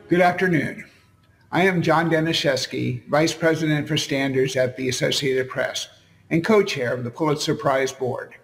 Good afternoon. I am John Deniszewski, Vice President for Standards at the Associated Press and co-chair of the Pulitzer Prize Board.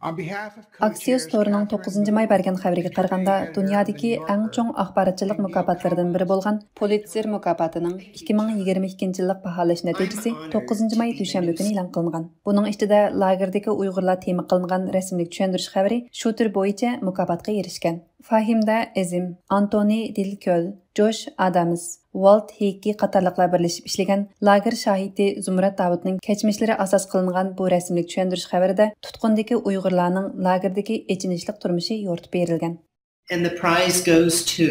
Axios Store'ның 9 may bergen xəbərinə qaraganda, dünyadakı ən çoğ axbaratçılıq mükafatlarından biri bolğan Pulitzer mükafatının 2022 yıllık bahalaş nəticəsi 9 may düşənbə günü elan qılınğan. Bunun içində lagerdəki Uyğurlar tema qılınğan rəsmilik düşəndiriş xəbəri şu tür boyunca mükafatqa erişkən. Fahimda Ezim, Anthony Dilköl, Josh Adams, Walt Hickey qatarlıqlar birleşip işlеген lager şahidi Zumrat Davudning keçmişleri asas qılınğan bu rəsmilik düşəndiriş xəbərində tutqundakı Uyğurlarning lagerdəki echinishlik turmushi yoritib berilgan. And the prize goes to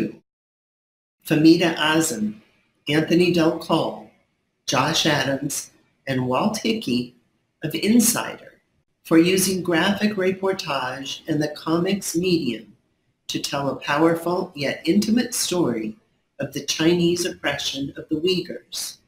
Famida Azam, Anthony Del Col, Josh Adams, and Walt Hickey of Insider for using graphic reportage and the comics medium to tell a powerful yet intimate story of the Chinese oppression of the Uyghurs.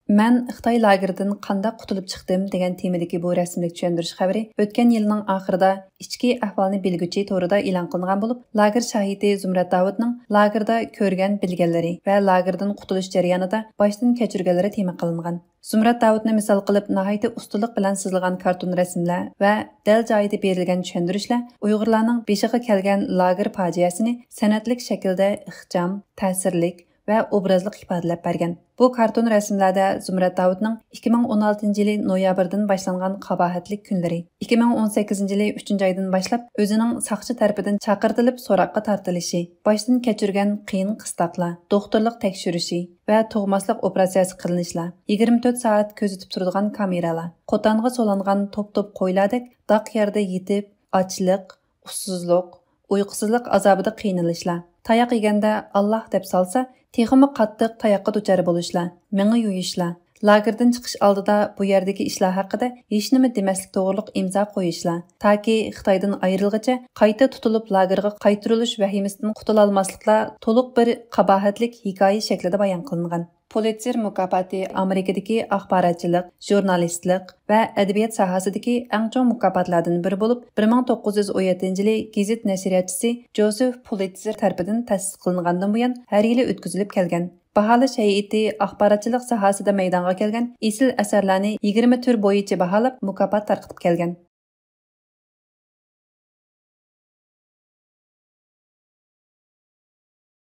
Mən Xitay lagerdən qandaq qutulub çıxdım degan temadagi bu rəsmilik düşəndiriş xəbəri ötən ilning axırida içki ahvalını bilgüçi torida e'lon qilingan bo'lib, lager shahidi Zumrat Davudning lagerda ko'rgan bilganlari va lagerdan qutulish jarayonida boshdan kechirganlari tema qilingan. Zumrat Davudni misol qilib nihoyatda ustunlik bilan sizilgan karton rasmlar va dal joyida berilgan tushuntirishlar Uyg'urlarning beshiga kelgan lager fojiasini san'atlik shaklda ixcham, ta'sirlik va obrazliq ifodalab bergan. Bu karton rasmlarda Zumrat Davudning 2016 yili noyabrdan boshlangan qabohatlik kunlari, 2018 yili 3-oydan boshlab o'zining saqchi tarafidan chaqirtilib so'roqqa tortilishi, boshdan kechirgan qiyin qistoqlar, doktorlik tekshirishi va tug'maslik operatsiyasi qilinishlar, 24 soat ko'zitib turadigan kameralar, qo'tonga so'langan top-top qo'ylardek daq yerda yetib, ochliq, ussizlik, uyqusizlik azobida qiynalishlar. Tayoq yeganda Allah deb salsa, texmi qattiq tayoqqa duchar bo'lishlar, meni yuyishlar, lagerdan chiqish oldida bu yerdagi ishlar haqida hech nima demaslik to'g'riliq imzo qo'yishlar, toki Xitoydan ayrilgacha qayta tutilib lagerga qaytirilish vahimasidan qutula olmasliklar to'liq bir qabohatlik hikoya shaklida bayon qilingan. Pulitzer mukofoti Amerikadagi axborotchilik, jurnalistlik va adabiyot sohasidagi eng chong mukofotlardan biri bo'lib, 1917 yili gazet nashriyatchisi Joseph Pulitzer tarafidan ta'sis qilingandan buyon har yili o'tkazilib kelgan. Baholash hay'ati axborotchilik sohasida maydonga kelgan esil asarlarni 20 tur bo'yicha baholab mukofot tarqatib kelgan.